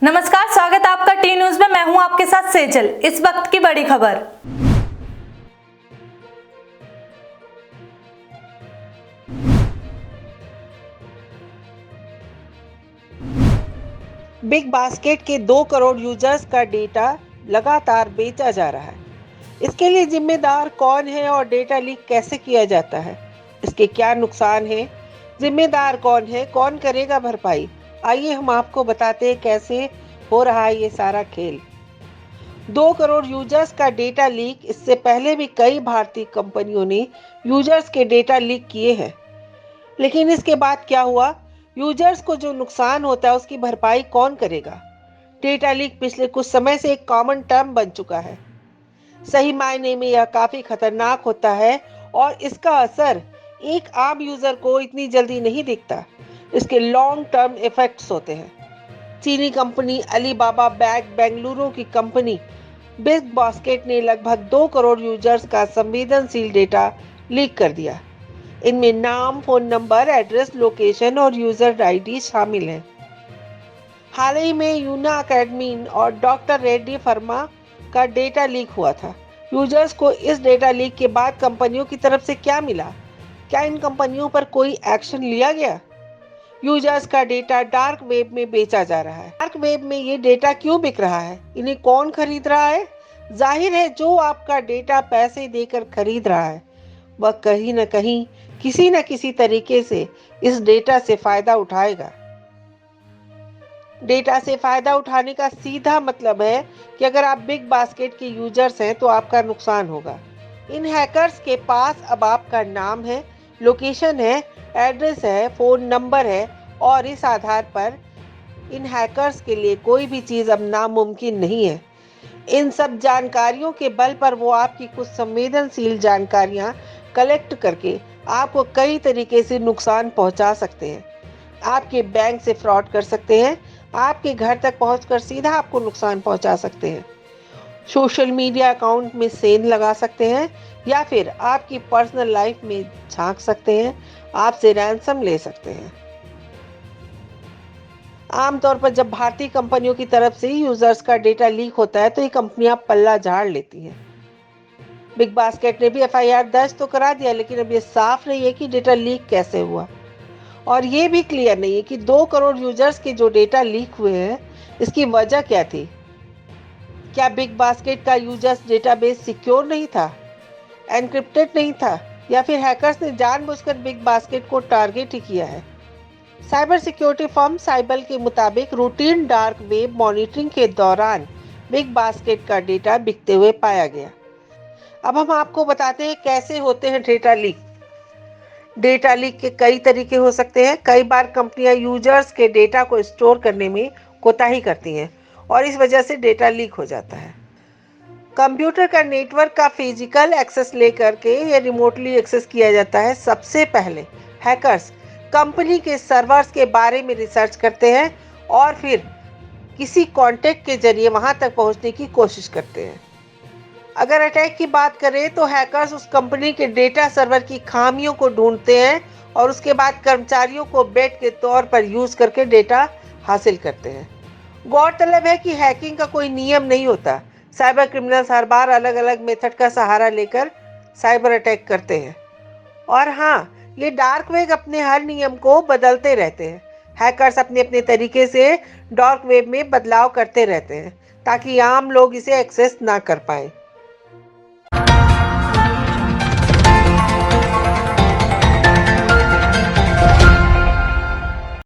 नमस्कार, स्वागत है आपका टी न्यूज में। मैं हूं आपके साथ सेजल। इस वक्त की बड़ी खबर। बिग बास्केट के 2 करोड़ यूजर्स का डेटा लगातार बेचा जा रहा है। इसके लिए जिम्मेदार कौन है और डेटा लीक कैसे किया जाता है? इसके क्या नुकसान हैं? जिम्मेदार कौन है? कौन करेगा भरपाई? आइए हम आपको बताते हैं कैसे हो रहा है ये सारा खेल। 2 करोड़ यूजर्स का डेटा लीक। इससे पहले भी कई भारतीय कंपनियों ने यूजर्स के डेटा लीक किए हैं, लेकिन इसके बाद क्या हुआ? यूजर्स को जो नुकसान होता है उसकी भरपाई कौन करेगा? डेटा लीक पिछले कुछ समय से एक कॉमन टर्म बन चुका है। सही मायने में यह काफी खतरनाक होता है और इसका असर एक आम यूजर को इतनी जल्दी नहीं दिखता। इसके लॉन्ग टर्म इफेक्ट्स होते हैं। चीनी कंपनी अलीबाबा बैंक बेंगलुरु की कंपनी बिग बास्केट ने लगभग 2 करोड़ यूजर्स का संवेदनशील डेटा लीक कर दिया। इनमें नाम, फोन नंबर, एड्रेस, लोकेशन और यूजर आईडी शामिल हैं। हाल ही में यूना अकेडमी और डॉक्टर रेड्डी फर्मा का डेटा लीक हुआ था। यूजर्स को इस डेटा लीक के बाद कंपनियों की तरफ से क्या मिला? क्या इन कंपनियों पर कोई एक्शन लिया गया? यूजर्स का डेटा डार्क वेब में बेचा जा रहा है। डार्क वेब में ये डेटा क्यों बिक रहा है? इन्हें कौन खरीद रहा है? जाहिर है, जो आपका डेटा पैसे देकर खरीद रहा है वह कहीं न कहीं किसी न किसी तरीके से इस डेटा से फायदा उठाएगा। डेटा से फायदा उठाने का सीधा मतलब है कि अगर आप बिग बास्केट के यूजर्स हैं तो आपका नुकसान होगा। इन हैकर्स के पास अब आपका नाम है, लोकेशन है, एड्रेस है, फोन नंबर है और इस आधार पर इन हैकर्स के लिए कोई भी चीज़ अब नामुमकिन नहीं है। इन सब जानकारियों के बल पर वो आपकी कुछ संवेदनशील जानकारियां कलेक्ट करके आपको कई तरीके से नुकसान पहुंचा सकते हैं। आपके बैंक से फ्रॉड कर सकते हैं, आपके घर तक पहुंचकर सीधा आपको नुकसान पहुंचा सकते हैं, सोशल मीडिया अकाउंट में सेंध लगा सकते हैं या फिर आपकी पर्सनल लाइफ में झांक सकते हैं, आपसे रैंसम ले सकते हैं। आमतौर पर जब भारतीय कंपनियों की तरफ से यूजर्स का डेटा लीक होता है तो ये कंपनियां पल्ला झाड़ लेती हैं। बिग बास्केट ने भी एफआईआर दर्ज तो करा दिया, लेकिन अब ये साफ नहीं है कि डेटा लीक कैसे हुआ और ये भी क्लियर नहीं है कि 2 करोड़ यूजर्स के जो डेटा लीक हुए हैं इसकी वजह क्या थी। क्या बिग बास्केट का यूजर्स डेटाबेस सिक्योर नहीं था, एनक्रिप्टेड नहीं था, या फिर हैकर्स ने जानबूझकर बिग बास्केट को टारगेट ही किया है? साइबर सिक्योरिटी फर्म साइबल के मुताबिक रूटीन डार्क वेब मॉनिटरिंग के दौरान बिग बास्केट का डेटा बिकते हुए पाया गया। अब हम आपको बताते हैं कैसे होते हैं डेटा लीक। डेटा लीक के कई तरीके हो सकते हैं। कई बार कंपनियां यूजर्स के डेटा को स्टोर करने में कोताही करती हैं और इस वजह से डेटा लीक हो जाता है। कंप्यूटर का नेटवर्क का फिजिकल एक्सेस लेकर के या रिमोटली एक्सेस किया जाता है। सबसे पहले हैकर्स कंपनी के सर्वर्स के बारे में रिसर्च करते हैं और फिर किसी कॉन्टैक्ट के जरिए वहां तक पहुंचने की कोशिश करते हैं। अगर अटैक की बात करें तो हैकर्स उस कंपनी के डेटा सर्वर की खामियों को ढूंढते हैं और उसके बाद कर्मचारियों को बेट के तौर पर यूज करके डेटा हासिल करते हैं। गौरतलब है कि हैकिंग का कोई नियम नहीं होता। साइबर क्रिमिनल्स हर बार अलग अलग मेथड का सहारा लेकर साइबर अटैक करते हैं और हाँ, ये डार्क वेब अपने हर नियम को बदलते रहते हैं। हैकर्स अपने अपने तरीके से डार्क वेब में बदलाव करते रहते हैं ताकि आम लोग इसे एक्सेस ना कर पाए।